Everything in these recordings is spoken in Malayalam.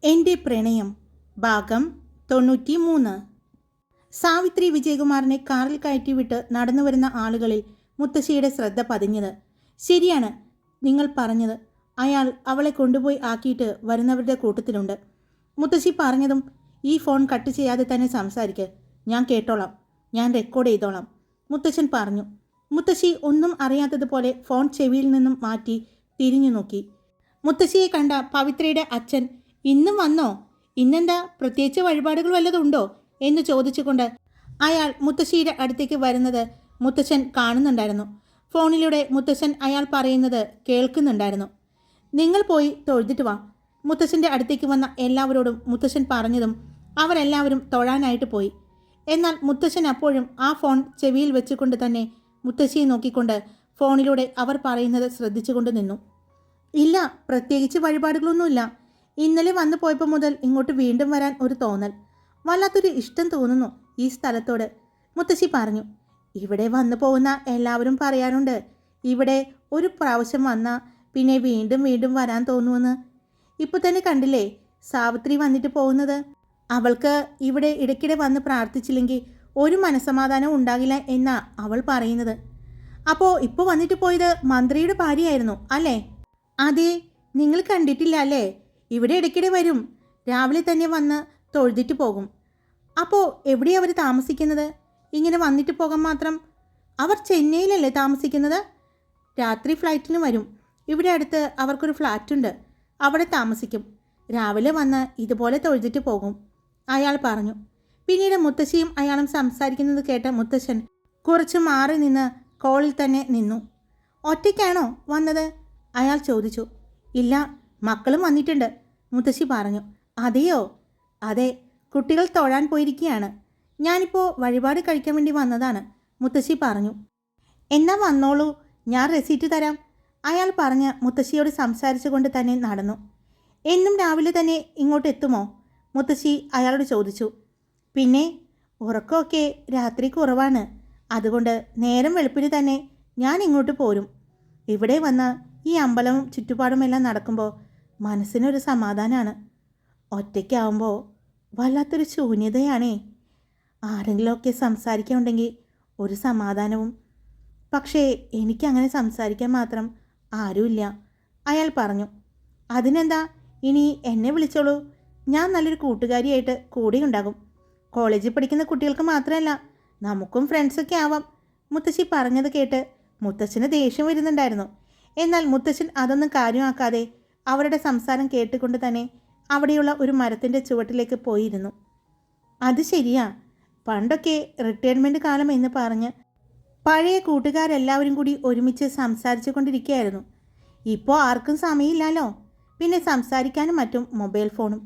എൻ്റെ പ്രണയം ഭാഗം 93. സാവിത്രി വിജയകുമാറിനെ കാറിൽ കയറ്റിവിട്ട് നടന്നു വരുന്ന ആളുകളിൽ മുത്തശ്ശിയുടെ ശ്രദ്ധ പതിഞ്ഞത്. ശരിയാണ് നിങ്ങൾ പറഞ്ഞത്, അയാൾ അവളെ കൊണ്ടുപോയി ആക്കിയിട്ട് വരുന്നവരുടെ കൂട്ടത്തിലുണ്ട്. മുത്തശ്ശി പറഞ്ഞതും ഈ ഫോൺ കട്ട് ചെയ്യാതെ തന്നെ സംസാരിക്ക്, ഞാൻ കേട്ടോളാം, ഞാൻ റെക്കോർഡ് ചെയ്തോളാം, മുത്തശ്ശൻ പറഞ്ഞു. മുത്തശ്ശി ഒന്നും അറിയാത്തതുപോലെ ഫോൺ ചെവിയിൽ നിന്നും മാറ്റി തിരിഞ്ഞു നോക്കി. മുത്തശ്ശിയെ കണ്ട പവിത്രയുടെ അച്ഛൻ ഇന്നും വന്നോ, ഇന്നെന്താ പ്രത്യേകിച്ച് വഴിപാടുകൾ വല്ലതുണ്ടോ എന്ന് ചോദിച്ചുകൊണ്ട് അയാൾ മുത്തശ്ശിയുടെ അടുത്തേക്ക് വരുന്നത് മുത്തശ്ശൻ കാണുന്നുണ്ടായിരുന്നു. ഫോണിലൂടെ മുത്തശ്ശൻ അയാൾ പറയുന്നത് കേൾക്കുന്നുണ്ടായിരുന്നു. നിങ്ങൾ പോയി തൊഴുതിട്ട് വാ. മുത്തശ്ശൻ്റെ അടുത്തേക്ക് വന്ന എല്ലാവരോടും മുത്തശ്ശൻ പറഞ്ഞതും അവരെല്ലാവരും തൊഴാനായിട്ട് പോയി. എന്നാൽ മുത്തശ്ശൻ അപ്പോഴും ആ ഫോൺ ചെവിയിൽ വെച്ചുകൊണ്ട് തന്നെ മുത്തശ്ശിയെ നോക്കിക്കൊണ്ട് ഫോണിലൂടെ അവർ പറയുന്നത് ശ്രദ്ധിച്ചുകൊണ്ട് നിന്നു. ഇല്ല, പ്രത്യേകിച്ച് വഴിപാടുകളൊന്നുമില്ല. ഇന്നലെ വന്നു പോയപ്പോൾ മുതൽ ഇങ്ങോട്ട് വീണ്ടും വരാൻ ഒരു തോന്നൽ, വല്ലാത്തൊരു ഇഷ്ടം തോന്നുന്നു ഈ സ്ഥലത്തോട്, മുത്തശ്ശി പറഞ്ഞു. ഇവിടെ വന്നു പോകുന്ന എല്ലാവരും പറയാറുണ്ട്, ഇവിടെ ഒരു പ്രാവശ്യം വന്നാൽ പിന്നെ വീണ്ടും വീണ്ടും വരാൻ തോന്നുമെന്ന്. ഇപ്പോൾ തന്നെ കണ്ടില്ലേ സാവിത്രി വന്നിട്ട് പോകുന്നത്. അവൾക്ക് ഇവിടെ ഇടയ്ക്കിടെ വന്ന് പ്രാർത്ഥിച്ചില്ലെങ്കിൽ ഒരു മനസ്സമാധാനം ഉണ്ടാകില്ല എന്നാ അവൾ പറയുന്നത്. അപ്പോൾ ഇപ്പോൾ വന്നിട്ട് പോയത് മന്ത്രിയുടെ ഭാര്യയായിരുന്നു അല്ലേ? അതെ, നിങ്ങൾ കണ്ടിട്ടില്ല അല്ലേ? ഇവിടെ ഇടയ്ക്കിടെ വരും, രാവിലെ തന്നെ വന്ന് തൊഴുതിട്ട് പോകും. അപ്പോൾ എവിടെയാണ് അവർ താമസിക്കുന്നത്? ഇങ്ങനെ വന്നിട്ട് പോകാൻ മാത്രം? അവർ ചെന്നൈയിലല്ലേ താമസിക്കുന്നത്? രാത്രി ഫ്ലൈറ്റിന് വരും. ഇവിടെ അടുത്ത് അവർക്കൊരു ഫ്ലാറ്റുണ്ട്, അവിടെ താമസിക്കും. രാവിലെ വന്ന് ഇതുപോലെ തൊഴുതിട്ട് പോകും, അയാൾ പറഞ്ഞു. പിന്നീട് മുത്തശ്ശിയും അയാളും സംസാരിക്കുന്നത് കേട്ട മുത്തശ്ശൻ കുറച്ച് മാറി നിന്ന് കോളിൽ തന്നെ നിന്നു. ഒറ്റയ്ക്കാണോ വന്നത്? അയാൾ ചോദിച്ചു. ഇല്ല, മക്കളും വന്നിട്ടുണ്ട്, മുത്തശ്ശി പറഞ്ഞു. അതെയോ? അതെ, കുട്ടികൾ തൊഴാൻ പോയിരിക്കുകയാണ്. ഞാനിപ്പോൾ വഴിപാട് കഴിക്കാൻ വേണ്ടി വന്നതാണ്, മുത്തശ്ശി പറഞ്ഞു. എന്നാ വന്നോളൂ, ഞാൻ റെസീറ്റ് തരാം, അയാൾ പറഞ്ഞ് മുത്തശ്ശിയോട് സംസാരിച്ചു കൊണ്ട് തന്നെ നടന്നു. എന്നും രാവിലെ തന്നെ ഇങ്ങോട്ട് എത്തുമോ? മുത്തശ്ശി അയാളോട് ചോദിച്ചു. പിന്നെ ഉറക്കമൊക്കെ രാത്രി കുറവാണ്, അതുകൊണ്ട് നേരം വെളുപ്പിന് തന്നെ ഞാൻ ഇങ്ങോട്ട് പോരും. ഇവിടെ വന്ന് ഈ അമ്പലവും ചുറ്റുപാടുമെല്ലാം നടക്കുമ്പോൾ മനസ്സിനൊരു സമാധാനമാണ്. ഒറ്റയ്ക്കാവുമ്പോൾ വല്ലാത്തൊരു ശൂന്യതയാണേ. ആരെങ്കിലുമൊക്കെ സംസാരിക്കാനുണ്ടെങ്കിൽ ഒരു സമാധാനവും. പക്ഷേ എനിക്കങ്ങനെ സംസാരിക്കാൻ മാത്രം ആരുമില്ല, അയാൾ പറഞ്ഞു. അതിനെന്താ, ഇനി എന്നെ വിളിച്ചോളൂ, ഞാൻ നല്ലൊരു കൂട്ടുകാരിയായിട്ട് കൂടെ ഉണ്ടാകും. കോളേജിൽ പഠിക്കുന്ന കുട്ടികൾക്ക് മാത്രമല്ല, നമുക്കും ഫ്രണ്ട്സൊക്കെ ആവാം, മുത്തശ്ശി പറഞ്ഞത് കേട്ട് മുത്തശ്ശന് ദേഷ്യം വരുന്നുണ്ടായിരുന്നു. എന്നാൽ മുത്തശ്ശൻ അതൊന്നും കാര്യമാക്കാതെ അവരുടെ സംസാരം കേട്ടുകൊണ്ട് തന്നെ അവിടെയുള്ള ഒരു മരത്തിൻ്റെ ചുവട്ടിലേക്ക് പോയിരുന്നു. അത് ശരിയാ, പണ്ടൊക്കെ റിട്ടയർമെൻറ്റ് കാലം എന്ന് പറഞ്ഞ് പഴയ കൂട്ടുകാരെല്ലാവരും കൂടി ഒരുമിച്ച് സംസാരിച്ചു കൊണ്ടിരിക്കുകയായിരുന്നു. ഇപ്പോൾ ആർക്കും സമയമില്ലല്ലോ. പിന്നെ സംസാരിക്കാനും മറ്റും മൊബൈൽ ഫോണും,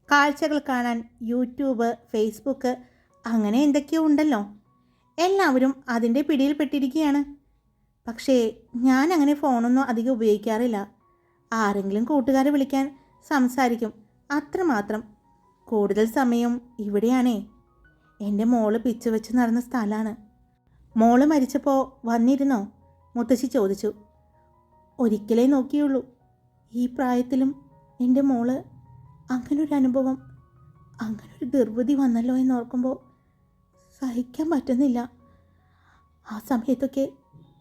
കാഴ്ചകൾ കാണാൻ യൂട്യൂബ്, ഫേസ്ബുക്ക്, അങ്ങനെ എന്തൊക്കെയോ ഉണ്ടല്ലോ. എല്ലാവരും അതിൻ്റെ പിടിയിൽപ്പെട്ടിരിക്കുകയാണ്. പക്ഷേ ഞാൻ അങ്ങനെ ഫോണൊന്നും അധികം ഉപയോഗിക്കാറില്ല. ആരെങ്കിലും കൂട്ടുകാരെ വിളിക്കാൻ സംസാരിക്കും, അത്രമാത്രം. കൂടുതൽ സമയം ഇവിടെയാണേ. എൻ്റെ മോള് പിച്ചു വെച്ച് നടന്ന സ്ഥലമാണ്. മോള് മരിച്ചപ്പോൾ വന്നിരുന്നോ? മുത്തശ്ശി ചോദിച്ചു. ഒരിക്കലേ നോക്കിയുള്ളൂ. ഈ പ്രായത്തിലും എൻ്റെ മോള് അങ്ങനൊരു അനുഭവം, അങ്ങനൊരു ദുർവിധി വന്നല്ലോ എന്നോർക്കുമ്പോൾ സഹിക്കാൻ പറ്റുന്നില്ല. ആ സമയത്തൊക്കെ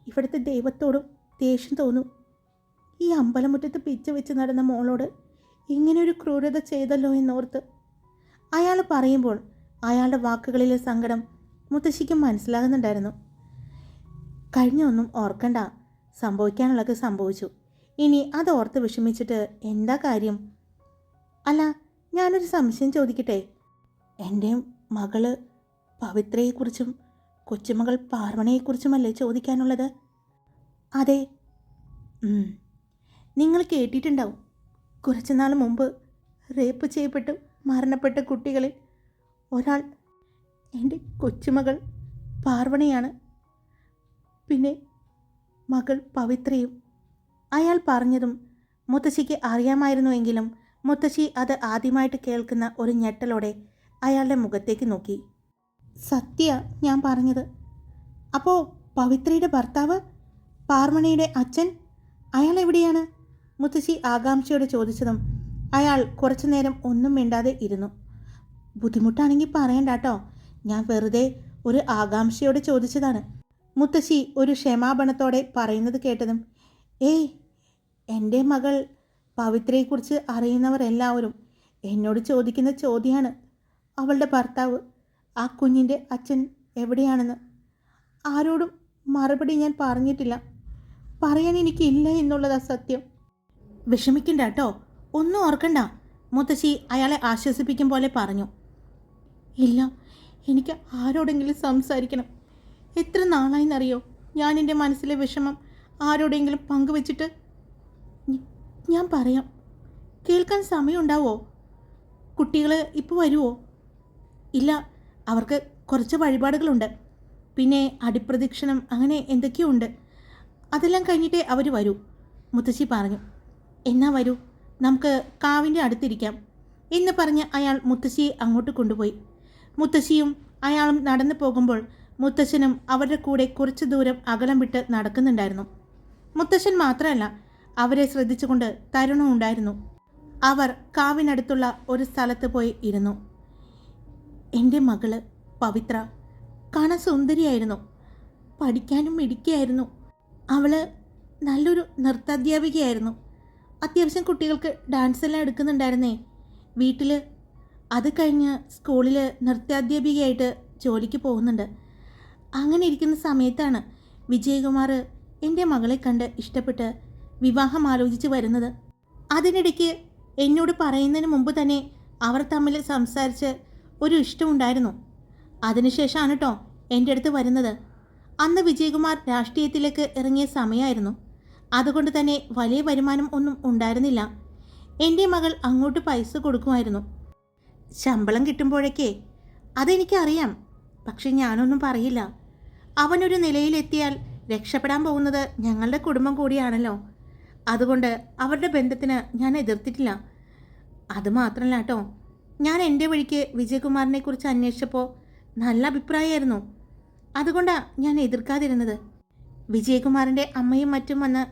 ഇവിടുത്തെ ദൈവത്തോടും ദേഷ്യം തോന്നും. ഈ അമ്പലമുറ്റത്ത് പിച്ച വെച്ച് നടന്ന മോളോട് ഇങ്ങനെയൊരു ക്രൂരത ചെയ്തല്ലോ എന്നോർത്ത്. അയാൾ പറയുമ്പോൾ അയാളുടെ വാക്കുകളിലെ സങ്കടം മുത്തശ്ശിക്കും മനസ്സിലാകുന്നുണ്ടായിരുന്നു. കഴിഞ്ഞൊന്നും ഓർക്കണ്ട, സംഭവിക്കാനുള്ളത് സംഭവിച്ചു. ഇനി അതോർത്ത് വിഷമിച്ചിട്ട് എന്താ കാര്യം? അല്ല, ഞാനൊരു സംശയം ചോദിക്കട്ടെ? എൻ്റെ മകള് പവിത്രയെക്കുറിച്ചും കൊച്ചുമകൾ പാർവണയെക്കുറിച്ചുമല്ലേ ചോദിക്കാനുള്ളത്? അതെ. നിങ്ങൾ കേട്ടിട്ടുണ്ടാവും, കുറച്ചുനാൾ മുമ്പ് റേപ്പ് ചെയ്യപ്പെട്ട് മരണപ്പെട്ട കുട്ടികളിൽ ഒരാൾ എൻ്റെ കൊച്ചുമകൾ പാർവണയാണ്, പിന്നെ മകൾ പവിത്രയും. അയാൾ പറഞ്ഞതും മുത്തശ്ശിക്ക് അറിയാമായിരുന്നുവെങ്കിലും മുത്തശ്ശി അത് ആദ്യമായിട്ട് കേൾക്കുന്ന ഒരു ഞെട്ടലോടെ അയാളുടെ മുഖത്തേക്ക് നോക്കി. സത്യ ഞാൻ പറഞ്ഞത്. അപ്പോൾ പവിത്രയുടെ ഭർത്താവ്, പാർവണയുടെ അച്ഛൻ, അയാൾ എവിടെയാണ്? മുത്തശ്ശി ആകാംക്ഷയോട് ചോദിച്ചതും അയാൾ കുറച്ചു നേരം ഒന്നും മിണ്ടാതെ ഇരുന്നു. ബുദ്ധിമുട്ടാണെങ്കിൽ പറയണ്ട കേട്ടോ, ഞാൻ വെറുതെ ഒരു ആകാംക്ഷയോടെ ചോദിച്ചതാണ്. മുത്തശ്ശി ഒരു ക്ഷമാപണത്തോടെ പറയുന്നത് കേട്ടതും, ഏയ്, എൻ്റെ മകൾ പവിത്രയെക്കുറിച്ച് അറിയുന്നവർ എല്ലാവരും എന്നോട് ചോദിക്കുന്ന ചോദ്യമാണ് അവളുടെ ഭർത്താവ്, ആ കുഞ്ഞിൻ്റെ അച്ഛൻ എവിടെയാണെന്ന്. ആരോടും മറുപടി ഞാൻ പറഞ്ഞിട്ടില്ല. പറയാൻ എനിക്കില്ല എന്നുള്ളതാ സത്യം. വിഷമിക്കണ്ട കേട്ടോ, ഒന്നും ഓർക്കണ്ട, മുത്തശ്ശി അയാളെ ആശ്വസിപ്പിക്കും പോലെ പറഞ്ഞു. ഇല്ല, എനിക്ക് ആരോടെങ്കിലും സംസാരിക്കണം. എത്ര നാളായിന്നറിയോ ഞാൻ എൻ്റെ മനസ്സിലെ വിഷമം ആരോടെങ്കിലും പങ്കുവെച്ചിട്ട്. ഞാൻ പറയാം, കേൾക്കാൻ സമയമുണ്ടാവോ? കുട്ടികൾ ഇപ്പോൾ വരുമോ? ഇല്ല, അവർക്ക് കുറച്ച് വഴിപാടുകളുണ്ട്, പിന്നെ അടിപ്രദക്ഷിണം, അങ്ങനെ എന്തൊക്കെയോ ഉണ്ട്. അതെല്ലാം കഴിഞ്ഞിട്ടേ അവർ വരൂ, മുത്തശ്ശി പറഞ്ഞു. എന്നാ വരൂ, നമുക്ക് കാവിൻ്റെ അടുത്തിരിക്കാം എന്ന് പറഞ്ഞ് അയാൾ മുത്തശ്ശിയെ അങ്ങോട്ട് കൊണ്ടുപോയി. മുത്തശ്ശിയും അയാളും നടന്നു പോകുമ്പോൾ മുത്തശ്ശനും അവരുടെ കൂടെ കുറച്ച് ദൂരം അകലം വിട്ട് നടക്കുന്നുണ്ടായിരുന്നു. മുത്തശ്ശൻ മാത്രമല്ല, അവരെ ശ്രദ്ധിച്ചുകൊണ്ട് തരുണും ഉണ്ടായിരുന്നു. അവർ കാവിനടുത്തുള്ള ഒരു സ്ഥലത്ത് പോയി ഇരുന്നു. എൻ്റെ മകള് പവിത്ര കാണാൻ സുന്ദരിയായിരുന്നു, പഠിക്കാനും മിടുക്കിയായിരുന്നു. അവള് നല്ലൊരു നൃത്താധ്യാപികയായിരുന്നു. അത്യാവശ്യം കുട്ടികൾക്ക് ഡാൻസ് എല്ലാം എടുക്കുന്നുണ്ടായിരുന്നേ വീട്ടിൽ. അത് കഴിഞ്ഞ് സ്കൂളിൽ നൃത്താധ്യാപികയായിട്ട് ജോലിക്ക് പോകുന്നുണ്ട്. അങ്ങനെ ഇരിക്കുന്ന സമയത്താണ് വിജയകുമാർ എൻ്റെ മകളെ കണ്ട് ഇഷ്ടപ്പെട്ട് വിവാഹം ആലോചിച്ച് വരുന്നത്. അതിനിടയ്ക്ക് എന്നോട് പറയുന്നതിന് മുമ്പ് തന്നെ അവർ തമ്മിൽ സംസാരിച്ച് ഒരു ഇഷ്ടമുണ്ടായിരുന്നു. അതിനുശേഷമാണ് കേട്ടോ എൻ്റെ അടുത്ത് വരുന്നത്. അന്ന് വിജയകുമാർ രാഷ്ട്രീയത്തിലേക്ക് ഇറങ്ങിയ സമയമായിരുന്നു. അതുകൊണ്ട് തന്നെ വലിയ വരുമാനം ഒന്നും ഉണ്ടായിരുന്നില്ല. എൻ്റെ മകൾ അങ്ങോട്ട് പൈസ കൊടുക്കുമായിരുന്നു. ശമ്പളം കിട്ടുമ്പോഴേക്കേ അതെനിക്കറിയാം, പക്ഷെ ഞാനൊന്നും പറയില്ല. അവനൊരു നിലയിലെത്തിയാൽ രക്ഷപ്പെടാൻ പോകുന്നത് ഞങ്ങളുടെ കുടുംബം കൂടിയാണല്ലോ. അതുകൊണ്ട് അവരുടെ ബന്ധത്തിന് ഞാൻ എതിർത്തിട്ടില്ല. അതുമാത്രമല്ല കേട്ടോ, ഞാൻ എൻ്റെ വഴിക്ക് വിജയകുമാറിനെ കുറിച്ച് അന്വേഷിച്ചപ്പോൾ നല്ല അഭിപ്രായമായിരുന്നു. അതുകൊണ്ടാണ് ഞാൻ എതിർക്കാതിരുന്നത്. വിജയകുമാറിൻ്റെ അമ്മയും മറ്റും വന്ന്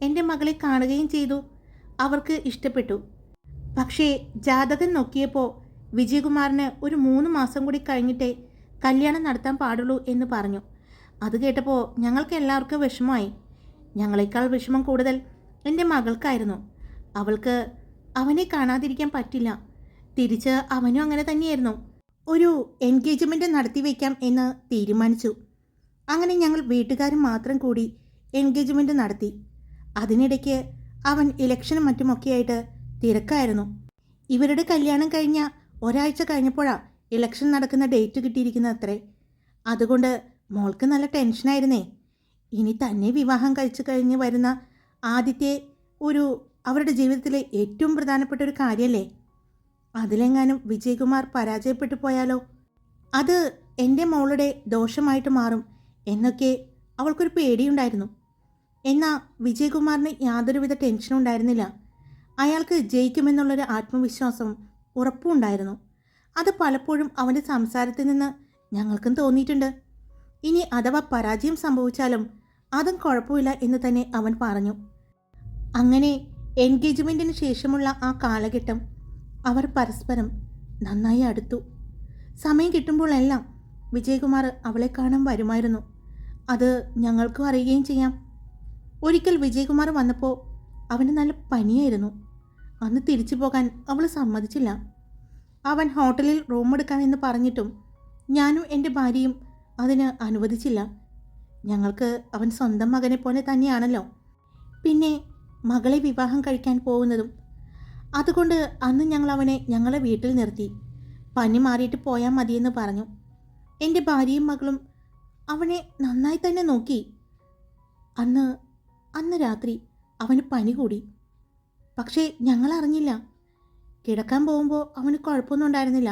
എൻ്റെ മകളെ കാണുകയും ചെയ്തു. അവർക്ക് ഇഷ്ടപ്പെട്ടു. പക്ഷേ ജാതകം നോക്കിയപ്പോൾ വിജയകുമാറിന് ഒരു 3 മാസം കൂടി കഴിഞ്ഞിട്ടേ കല്യാണം നടത്താൻ പാടുള്ളൂ എന്ന് പറഞ്ഞു. അത് കേട്ടപ്പോൾ ഞങ്ങൾക്ക് എല്ലാവർക്കും വിഷമമായി. ഞങ്ങളെക്കാൾ വിഷമം കൂടുതൽ എൻ്റെ മകൾക്കായിരുന്നു. അവൾക്ക് അവനെ കാണാതിരിക്കാൻ പറ്റില്ല. തിരിച്ച് അവനും അങ്ങനെ തന്നെയായിരുന്നു. ഒരു എൻഗേജ്മെൻറ്റ് നടത്തി വയ്ക്കാം എന്ന് തീരുമാനിച്ചു. അങ്ങനെ ഞങ്ങൾ വീട്ടുകാരും മാത്രം കൂടി എൻഗേജ്മെൻറ്റ് നടത്തി. അതിനിടയ്ക്ക് അവൻ ഇലക്ഷനും മറ്റുമൊക്കെയായിട്ട് തിരക്കായിരുന്നു. ഇവരുടെ കല്യാണം കഴിഞ്ഞ ഒരാഴ്ച കഴിഞ്ഞപ്പോഴാണ് ഇലക്ഷൻ നടക്കുന്ന ഡേറ്റ് കിട്ടിയിരിക്കുന്നത് അത്രേ. അതുകൊണ്ട് മോൾക്ക് നല്ല ടെൻഷനായിരുന്നേ. ഇനി തന്നെ വിവാഹം കഴിച്ചു കഴിഞ്ഞ് വരുന്ന ആദ്യത്തെ അവരുടെ ജീവിതത്തിലെ ഏറ്റവും പ്രധാനപ്പെട്ട ഒരു കാര്യമല്ലേ. അതിലെങ്ങാനും വിജയകുമാർ പരാജയപ്പെട്ടു പോയാലോ, അത് എൻ്റെ മോളുടെ ദോഷമായിട്ട് മാറും എന്നൊക്കെ അവൾക്കൊരു പേടിയുണ്ടായിരുന്നു. എന്നാൽ വിജയകുമാറിന് യാതൊരുവിധ ടെൻഷനും ഉണ്ടായിരുന്നില്ല. അയാൾക്ക് ജയിക്കുമെന്നുള്ളൊരു ആത്മവിശ്വാസവും ഉറപ്പും ഉണ്ടായിരുന്നു. അത് പലപ്പോഴും അവൻ്റെ സംസാരത്തിൽ നിന്ന് ഞങ്ങൾക്കും തോന്നിയിട്ടുണ്ട്. ഇനി അഥവാ പരാജയം സംഭവിച്ചാലും അതും കുഴപ്പമില്ല എന്ന് തന്നെ അവൻ പറഞ്ഞു. അങ്ങനെ എൻഗേജ്മെൻറ്റിന് ശേഷമുള്ള ആ കാലഘട്ടം അവർ പരസ്പരം നന്നായി അടുത്തു. സമയം കിട്ടുമ്പോഴെല്ലാം വിജയകുമാർ അവളെ കാണാൻ വരുമായിരുന്നു. അത് ഞങ്ങൾക്കും അറിയുകയും ചെയ്യാം. ഒരിക്കൽ വിജയകുമാർ വന്നപ്പോൾ അവന് നല്ല പനിയായിരുന്നു. അന്ന് തിരിച്ചു പോകാൻ അവൾ സമ്മതിച്ചില്ല. അവൻ ഹോട്ടലിൽ റൂം എടുക്കാമെന്ന് പറഞ്ഞിട്ടും ഞാനും എൻ്റെ ഭാര്യയും അതിന് അനുവദിച്ചില്ല. ഞങ്ങൾക്ക് അവൻ സ്വന്തം മകനെ പോലെ തന്നെയാണല്ലോ. പിന്നെ മകളെ വിവാഹം കഴിക്കാൻ പോകുന്നതും. അതുകൊണ്ട് അന്ന് ഞങ്ങൾ അവനെ ഞങ്ങളെ വീട്ടിൽ നിർത്തി. പനി മാറിയിട്ട് പോയാൽ മതിയെന്ന് പറഞ്ഞു. എൻ്റെ ഭാര്യയും മകളും അവനെ നന്നായി തന്നെ നോക്കി. അന്ന് രാത്രി അവന് പനി കൂടി. പക്ഷേ ഞങ്ങൾ അറിഞ്ഞില്ല. കിടക്കാൻ പോകുമ്പോൾ അവന് കുഴപ്പമൊന്നും ഉണ്ടായിരുന്നില്ല.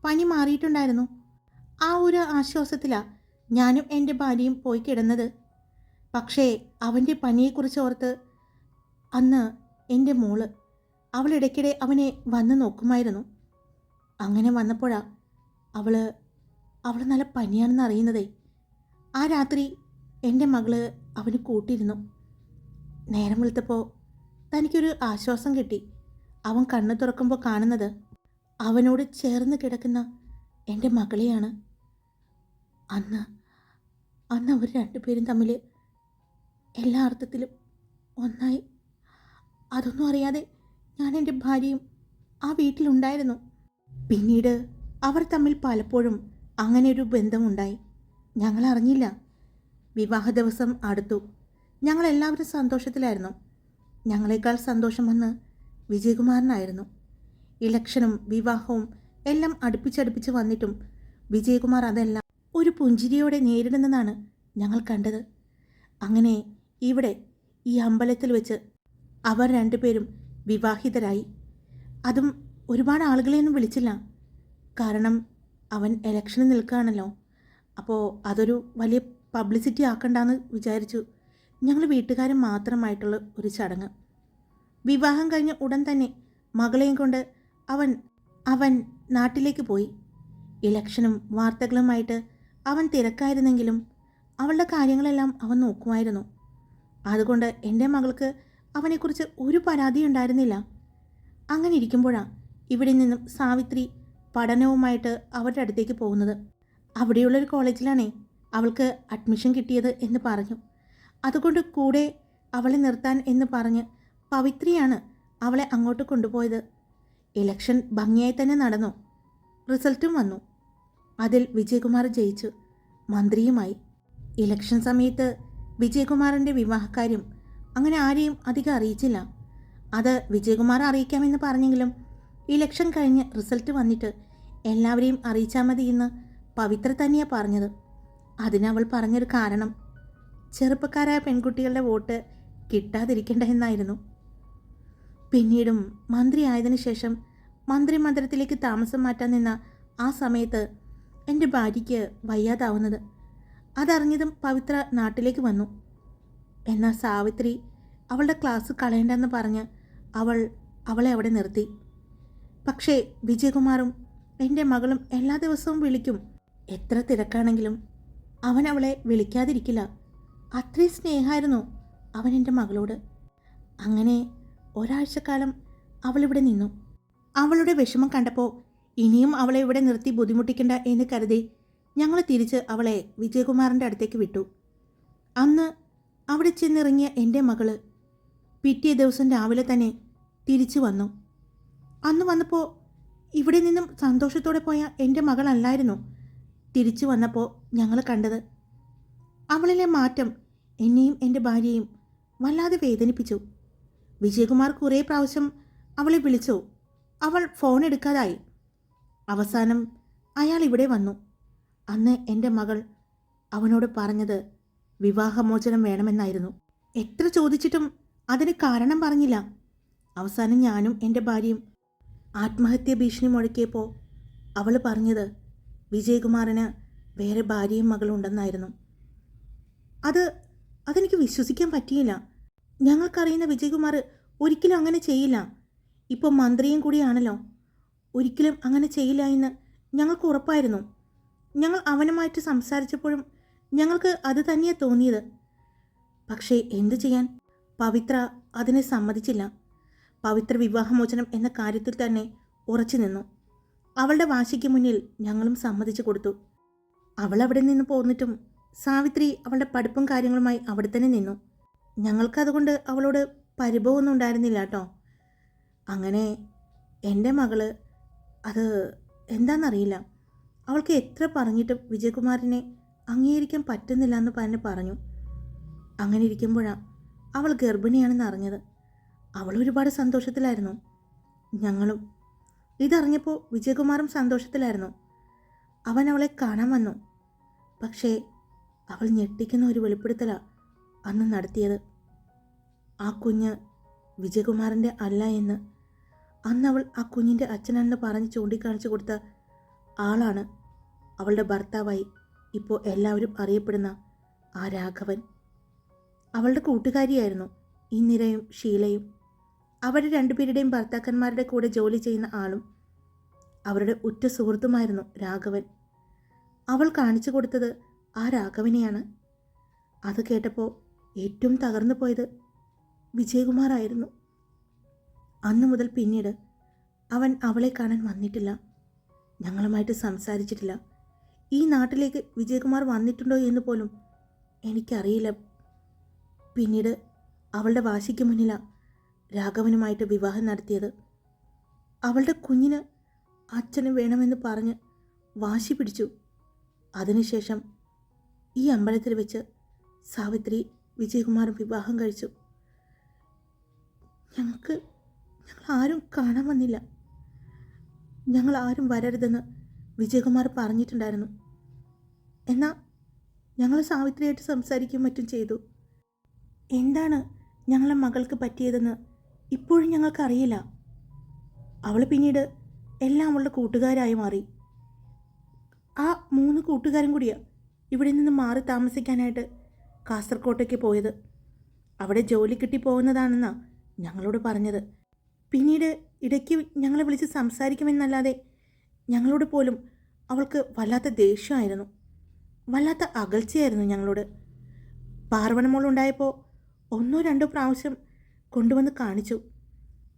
പനി മാറിയിട്ടുണ്ടായിരുന്നു. ആ ഒരു ആശ്വാസത്തിലാണ് ഞാനും എൻ്റെ ഭാര്യയും പോയി കിടന്നത്. പക്ഷേ അവൻ്റെ പനിയെക്കുറിച്ച് ഓർത്ത് അന്ന് എൻ്റെ മോള് അവളിടയ്ക്കിടെ അവനെ വന്ന് നോക്കുമായിരുന്നു. അങ്ങനെ വന്നപ്പോഴാണ് അവൾ നല്ല പനിയാണെന്ന് അറിയുന്നതേ. ആ രാത്രി എൻ്റെ മകള് അവന് കൂട്ടിയിരുന്നു. നേരം വെളുത്തപ്പോൾ തനിക്കൊരു ആശ്വാസം കിട്ടി. അവൻ കണ്ണു തുറക്കുമ്പോൾ കാണുന്നത് അവനോട് ചേർന്ന് കിടക്കുന്ന എൻ്റെ മകളെയാണ്. അന്ന് അന്ന് അവർ രണ്ടുപേരും തമ്മിൽ എല്ലാ അർത്ഥത്തിലും ഒന്നായി. അതൊന്നും അറിയാതെ ഞാൻ എൻ്റെ ഭാര്യയും ആ വീട്ടിലുണ്ടായിരുന്നു. പിന്നീട് അവർ തമ്മിൽ പലപ്പോഴും അങ്ങനെ ഒരു ബന്ധമുണ്ടായി. ഞങ്ങൾ അറിഞ്ഞില്ല. വിവാഹ ദിവസം അടുത്തു. ഞങ്ങളെല്ലാവരും സന്തോഷത്തിലായിരുന്നു. ഞങ്ങളെക്കാൾ സന്തോഷം വന്ന് വിജയകുമാറിനായിരുന്നു. ഇലക്ഷനും വിവാഹവും എല്ലാം അടുപ്പിച്ചടുപ്പിച്ച് വന്നിട്ടും വിജയകുമാർ അതെല്ലാം ഒരു പുഞ്ചിരിയോടെ നേരിടുന്നതാണ് ഞങ്ങൾ കണ്ടത്. അങ്ങനെ ഇവിടെ ഈ അമ്പലത്തിൽ വെച്ച് അവർ രണ്ടുപേരും വിവാഹിതരായി. അതും ഒരുപാട് ആളുകളെയൊന്നും വിളിച്ചില്ല. കാരണം അവൻ ഇലക്ഷന് നിൽക്കുകയാണല്ലോ. അപ്പോൾ അതൊരു വലിയ പബ്ലിസിറ്റി ആക്കണ്ടെന്ന് വിചാരിച്ചു. ഞങ്ങൾ വീട്ടുകാരും മാത്രമായിട്ടുള്ള ഒരു ചടങ്ങ്. വിവാഹം കഴിഞ്ഞ ഉടൻ തന്നെ മകളെയും കൊണ്ട് അവൻ നാട്ടിലേക്ക് പോയി. ഇലക്ഷനും വാർത്തകളുമായിട്ട് അവൻ തിരക്കായിരുന്നെങ്കിലും അവളുടെ കാര്യങ്ങളെല്ലാം അവൻ നോക്കുമായിരുന്നു. അതുകൊണ്ട് എൻ്റെ മകൾക്ക് അവനെക്കുറിച്ച് ഒരു പരാതിയും ഉണ്ടായിരുന്നില്ല. അങ്ങനെ ഇരിക്കുമ്പോഴാണ് ഇവിടെ നിന്നും സാവിത്രി പഠനവുമായിട്ട് അവരുടെ അടുത്തേക്ക് പോകുന്നത്. അവിടെയുള്ളൊരു കോളേജിലാണേ അവൾക്ക് അഡ്മിഷൻ കിട്ടിയത് എന്ന് പറഞ്ഞു. അതുകൊണ്ട് കൂടെ അവളെ നിർത്താൻ എന്ന് പറഞ്ഞ് പവിത്രിയാണ് അവളെ അങ്ങോട്ട് കൊണ്ടുപോയത്. ഇലക്ഷൻ ഭംഗിയായി തന്നെ നടന്നു. റിസൾട്ടും വന്നു. അതിൽ വിജയകുമാർ ജയിച്ചു, മന്ത്രിയുമായി. ഇലക്ഷൻ സമയത്ത് വിജയകുമാറിൻ്റെ വിവാഹക്കാര്യം അങ്ങനെ ആരെയും അധികം അറിയിച്ചില്ല. അത് വിജയകുമാർ അറിയിക്കാമെന്ന് പറഞ്ഞെങ്കിലും ഇലക്ഷൻ കഴിഞ്ഞ് റിസൾട്ട് വന്നിട്ട് എല്ലാവരെയും അറിയിച്ചാൽ മതി എന്ന് പവിത്ര തന്നെയാണ് പറഞ്ഞത്. അതിനവൾ പറഞ്ഞൊരു കാരണം ചെറുപ്പക്കാരായ പെൺകുട്ടികളുടെ വോട്ട് കിട്ടാതിരിക്കേണ്ട എന്നായിരുന്നു. പിന്നീടും മന്ത്രിയായതിനു ശേഷം മന്ത്രിമന്ദിരത്തിലേക്ക് താമസം മാറ്റാൻ നിന്ന ആ സമയത്ത് എൻ്റെ ഭാര്യയ്ക്ക് വയ്യാതാവുന്നത്. അതറിഞ്ഞതും പവിത്ര നാട്ടിലേക്ക് വന്നു. എന്നാൽ സാവിത്രി അവളുടെ ക്ലാസ് കളയണ്ടെന്ന് പറഞ്ഞ് അവളെ അവിടെ നിർത്തി. പക്ഷേ വിജയകുമാറും എൻ്റെ മകളും എല്ലാ ദിവസവും വിളിക്കും. എത്ര തിരക്കാണെങ്കിലും അവൻ അവളെ വിളിക്കാതിരിക്കില്ല. അത്രയും സ്നേഹമായിരുന്നു അവൻ എൻ്റെ മകളോട്. അങ്ങനെ ഒരാഴ്ചക്കാലം അവളിവിടെ നിന്നു. അവളുടെ വിഷമം കണ്ടപ്പോൾ ഇനിയും അവളെ ഇവിടെ നിർത്തി ബുദ്ധിമുട്ടിക്കണ്ട എന്ന് കരുതി ഞങ്ങൾ തിരിച്ച് അവളെ വിജയകുമാറിൻ്റെ അടുത്തേക്ക് വിട്ടു. അന്ന് അവിടെ ചെന്നിറങ്ങിയ എൻ്റെ മകള് പിറ്റേ ദിവസം രാവിലെ തന്നെ തിരിച്ചു വന്നു. അന്ന് വന്നപ്പോൾ ഇവിടെ നിന്നും സന്തോഷത്തോടെ പോയ എൻ്റെ മകളല്ലായിരുന്നു തിരിച്ചു വന്നപ്പോൾ ഞങ്ങൾ കണ്ടത്. അവളിലെ മാറ്റം എന്നെയും എൻ്റെ ഭാര്യയെയും വല്ലാതെ വേദനിപ്പിച്ചു. വിജയകുമാർ കുറേ പ്രാവശ്യം അവളെ വിളിച്ചു. അവൾ ഫോൺ എടുക്കാതായി. അവസാനം അയാൾ ഇവിടെ വന്നു. അന്ന് എൻ്റെ മകൾ അവനോട് പറഞ്ഞത് വിവാഹമോചനം വേണമെന്നായിരുന്നു. എത്ര ചോദിച്ചിട്ടും അതിന് കാരണം പറഞ്ഞില്ല. അവസാനം ഞാനും എൻ്റെ ഭാര്യയും ആത്മഹത്യ ഭീഷണി മുഴക്കിയപ്പോൾ അവൾ പറഞ്ഞത് വിജയകുമാറിന് വേറെ ഭാര്യയും മകളും ഉണ്ടെന്നായിരുന്നു. അതെനിക്ക് വിശ്വസിക്കാൻ പറ്റിയില്ല. ഞങ്ങൾക്കറിയുന്ന വിജയകുമാർ ഒരിക്കലും അങ്ങനെ ചെയ്യില്ല. ഇപ്പോൾ മന്ത്രിയും കൂടിയാണല്ലോ. ഒരിക്കലും അങ്ങനെ ചെയ്യില്ല എന്ന് ഞങ്ങൾക്ക് ഉറപ്പായിരുന്നു. ഞങ്ങൾ അവനുമായിട്ട് സംസാരിച്ചപ്പോഴും ഞങ്ങൾക്ക് അത് തന്നെയാണ് തോന്നിയത്. പക്ഷേ എന്തു ചെയ്യാൻ, പവിത്ര അതിനെ സമ്മതിച്ചില്ല. പവിത്ര വിവാഹമോചനം എന്ന കാര്യത്തിൽ തന്നെ ഉറച്ചു നിന്നു. അവളുടെ വാശിക്ക് മുന്നിൽ ഞങ്ങളും സമ്മതിച്ചു കൊടുത്തു. അവൾ അവിടെ നിന്ന് പോന്നിട്ടും സാവിത്രി അവളുടെ പഠിപ്പും കാര്യങ്ങളുമായി അവിടെ തന്നെ നിന്നു. ഞങ്ങൾക്കതുകൊണ്ട് അവളോട് പരിഭവമൊന്നും ഉണ്ടായിരുന്നില്ല കേട്ടോ. അങ്ങനെ എൻ്റെ മകള് അത് എന്താണെന്നറിയില്ല, അവൾക്ക് എത്ര പറഞ്ഞിട്ടും വിജയകുമാറിനെ അംഗീകരിക്കാൻ പറ്റുന്നില്ല എന്ന് തന്നെ പറഞ്ഞു. അങ്ങനെ ഇരിക്കുമ്പോഴാണ് അവൾ ഗർഭിണിയാണെന്ന് അറിഞ്ഞത്. അവൾ ഒരുപാട് സന്തോഷത്തിലായിരുന്നു. ഞങ്ങളും ഇതറിഞ്ഞപ്പോൾ വിജയകുമാറും സന്തോഷത്തിലായിരുന്നു. അവൻ അവളെ കാണാൻ വന്നു. പക്ഷേ അവൾ ഞെട്ടിക്കുന്ന ഒരു വെളിപ്പെടുത്തലാണ് അന്ന് നടത്തിയത്. ആ കുഞ്ഞ് വിജയകുമാറിൻ്റെ അല്ല എന്ന്. അന്ന് അവൾ ആ കുഞ്ഞിൻ്റെ അച്ഛനെന്ന് പറഞ്ഞ് ചൂണ്ടിക്കാണിച്ചു കൊടുത്ത ആളാണ് അവളുടെ ഭർത്താവായി ഇപ്പോൾ എല്ലാവരും അറിയപ്പെടുന്ന ആ രാഘവൻ. അവളുടെ കൂട്ടുകാരിയായിരുന്നു ഇന്ദിരയും ഷീലയും. അവരുടെ രണ്ടുപേരുടെയും ഭർത്താക്കന്മാരുടെ കൂടെ ജോലി ചെയ്യുന്ന ആളും അവരുടെ ഉറ്റ സുഹൃത്തുമായിരുന്നു രാഘവൻ. അവൾ കാണിച്ചു കൊടുത്തത് ആ രാഘവനെയാണ്. അത് കേട്ടപ്പോൾ ഏറ്റവും തകർന്നു പോയത് വിജയകുമാറായിരുന്നു. അന്നു മുതൽ പിന്നീട് അവൻ അവളെ കാണാൻ വന്നിട്ടില്ല, ഞങ്ങളുമായിട്ട് സംസാരിച്ചിട്ടില്ല. ഈ നാട്ടിലേക്ക് വിജയകുമാർ വന്നിട്ടുണ്ടോ എന്ന് പോലും എനിക്കറിയില്ല. പിന്നീട് അവളുടെ വാശിക്ക് മുന്നിലാണ് രാഘവനുമായിട്ട് വിവാഹം നടത്തിയത്. അവളുടെ കുഞ്ഞിന് അച്ഛന് വേണമെന്ന് പറഞ്ഞ് വാശി പിടിച്ചു. അതിനുശേഷം ഈ അമ്പലത്തിൽ വെച്ച് സാവിത്രി വിജയകുമാറും വിവാഹം കഴിച്ചു. ഞങ്ങൾ ആരും കാണാൻ വന്നില്ല. ഞങ്ങൾ ആരും വരരുതെന്ന് വിജയകുമാർ പറഞ്ഞിട്ടുണ്ടായിരുന്നു. എന്നാൽ ഞങ്ങൾ സാവിത്രിയായിട്ട് സംസാരിക്കുകയും മറ്റും ചെയ്തു. എന്താണ് ഞങ്ങളെ മകൾക്ക് പറ്റിയതെന്ന് ഇപ്പോഴും ഞങ്ങൾക്കറിയില്ല. അവൾ പിന്നീട് എല്ലാം അവളുടെ കൂട്ടുകാരായി മാറി. ആ 3 കൂട്ടുകാരും കൂടിയാണ് ഇവിടെ നിന്ന് മാറി താമസിക്കാനായിട്ട് കാസർകോട്ടേക്ക് പോയത്. അവിടെ ജോലി കിട്ടി പോകുന്നതാണെന്നാണ് ഞങ്ങളോട് പറഞ്ഞത്. പിന്നീട് ഇടയ്ക്ക് ഞങ്ങളെ വിളിച്ച് സംസാരിക്കുമെന്നല്ലാതെ ഞങ്ങളോട് പോലും അവൾക്ക് വല്ലാത്ത ദേഷ്യമായിരുന്നു, വല്ലാത്ത അകൽച്ചയായിരുന്നു ഞങ്ങളോട്. പാർവണമോളുണ്ടായപ്പോൾ 1-2 പ്രാവശ്യം കൊണ്ടുവന്ന് കാണിച്ചു.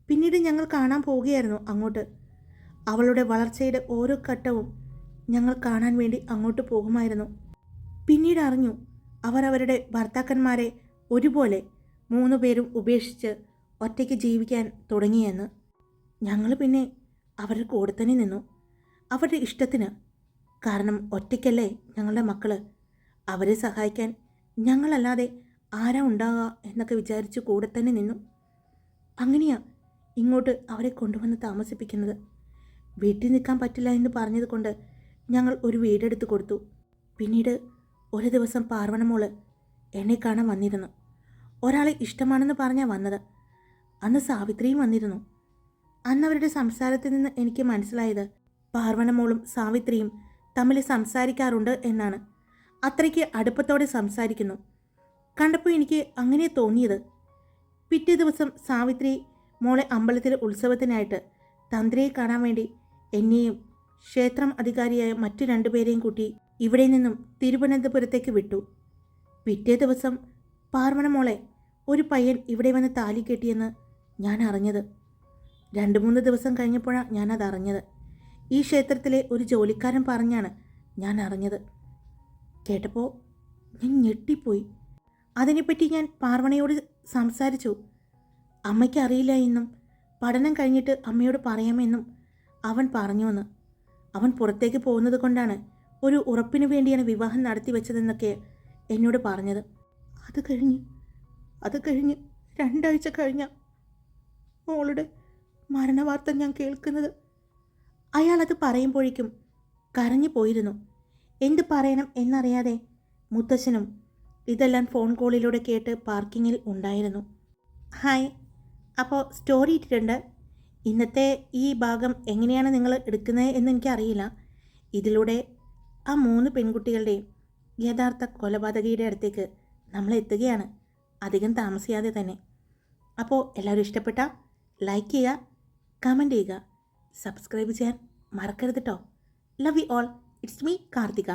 പിന്നീട് ഞങ്ങൾ കാണാൻ പോവുകയായിരുന്നു അങ്ങോട്ട്. അവളുടെ വളർച്ചയുടെ ഓരോ ഘട്ടവും ഞങ്ങൾ കാണാൻ വേണ്ടി അങ്ങോട്ട് പോകുമായിരുന്നു. പിന്നീട് അറിഞ്ഞു അവർ അവരുടെ ഭർത്താക്കന്മാരെ ഒരുപോലെ 3 പേരും ഉപേക്ഷിച്ച് ഒറ്റയ്ക്ക് ജീവിക്കാൻ തുടങ്ങിയെന്ന്. ഞങ്ങൾ പിന്നെ അവരുടെ കൂടെ തന്നെ നിന്നു, അവരുടെ ഇഷ്ടത്തിന്. കാരണം ഒറ്റയ്ക്കല്ലേ ഞങ്ങളുടെ മക്കൾ, അവരെ സഹായിക്കാൻ ഞങ്ങളല്ലാതെ ആരാ ഉണ്ടാകുക എന്നൊക്കെ വിചാരിച്ച് കൂടെ തന്നെ നിന്നു. അങ്ങനെയാണ് ഇങ്ങോട്ട് അവരെ കൊണ്ടുവന്ന് താമസിപ്പിക്കുന്നത്. വീട്ടിൽ നിൽക്കാൻ പറ്റില്ല എന്ന് പറഞ്ഞത് കൊണ്ട് ഞങ്ങൾ ഒരു വീടെടുത്ത് കൊടുത്തു. പിന്നീട് ഒരു ദിവസം പാർവണമോള് എന്നെ കാണാൻ വന്നിരുന്നു. ഒരാളെ ഇഷ്ടമാണെന്ന് പറഞ്ഞാൽ വന്നത്. അന്ന് സാവിത്രിയും വന്നിരുന്നു. അന്ന് അവരുടെ സംസാരത്തിൽ നിന്ന് എനിക്ക് മനസ്സിലായത് പാർവണമോളും സാവിത്രിയും തമ്മിൽ സംസാരിക്കാറുണ്ട് എന്നാണ്. അത്രയ്ക്ക് അടുപ്പത്തോടെ സംസാരിക്കുന്നു. കണ്ടപ്പോൾ എനിക്ക് അങ്ങനെ തോന്നിയത്. പിറ്റേ ദിവസം സാവിത്രി മോളെ അമ്പലത്തിലെ ഉത്സവത്തിനായിട്ട് തന്ത്രിയെ കാണാൻ വേണ്ടി എന്നെയും ക്ഷേത്രം അധികാരിയായ മറ്റു 2 പേരെയും കൂട്ടി ഇവിടെ നിന്നും തിരുവനന്തപുരത്തേക്ക് വിട്ടു. പിറ്റേ ദിവസം പാർവണമോളെ ഒരു പയ്യൻ ഇവിടെ വന്ന് താലി കെട്ടിയെന്ന് ഞാൻ അറിഞ്ഞത്. 2-3 ദിവസം കഴിഞ്ഞപ്പോഴാണ് ഞാനതറിഞ്ഞത്. ഈ ക്ഷേത്രത്തിലെ ഒരു ജോലിക്കാരൻ പറഞ്ഞാണ് ഞാൻ അറിഞ്ഞത്. കേട്ടപ്പോൾ ഞാൻ ഞെട്ടിപ്പോയി. അതിനെപ്പറ്റി ഞാൻ പാർവണയോട് സംസാരിച്ചു. അമ്മയ്ക്ക് അറിയില്ല എന്നും പഠനം കഴിഞ്ഞിട്ട് അമ്മയോട് പറയാമെന്നും അവൻ പറഞ്ഞുവെന്ന്. അവൻ പുറത്തേക്ക് പോകുന്നത് കൊണ്ടാണ് ഒരു ഉറപ്പിന് വേണ്ടിയാണ് വിവാഹം നടത്തി വെച്ചതെന്നൊക്കെ എന്നോട് പറഞ്ഞത്. അത് കഴിഞ്ഞ് 2 ആഴ്ച കഴിഞ്ഞ മോളുടെ മരണവാർത്ത ഞാൻ കേൾക്കുന്നത്. അയാളത് പറയുമ്പോഴേക്കും കരഞ്ഞു പോയിരുന്നു. എന്ത് പറയണം എന്നറിയാതെ മുത്തശ്ശനും ഇതെല്ലാം ഫോൺ കോളിലൂടെ കേട്ട് പാർക്കിങ്ങിൽ ഉണ്ടായിരുന്നു. ഹായ്, അപ്പോൾ സ്റ്റോറി ഇട്ടിട്ടുണ്ട്. ഇന്നത്തെ ഈ ഭാഗം എങ്ങനെയാണ് നിങ്ങൾ എടുക്കുന്നത് എന്ന് എനിക്കറിയില്ല. ഇതിലൂടെ ആ 3 പെൺകുട്ടികളുടെയും യഥാർത്ഥ കൊലപാതകിയുടെ അടുത്തേക്ക് നമ്മൾ എത്തുകയാണ്, അധികം താമസിയാതെ തന്നെ. അപ്പോൾ എല്ലാവരും ഇഷ്ടപ്പെട്ടാൽ ലൈക്ക് ചെയ്യുക, കമൻറ്റ് ചെയ്യുക, സബ്സ്ക്രൈബ് ചെയ്യാൻ മറക്കരുത് കേട്ടോ. Love you all. It's me Karthika.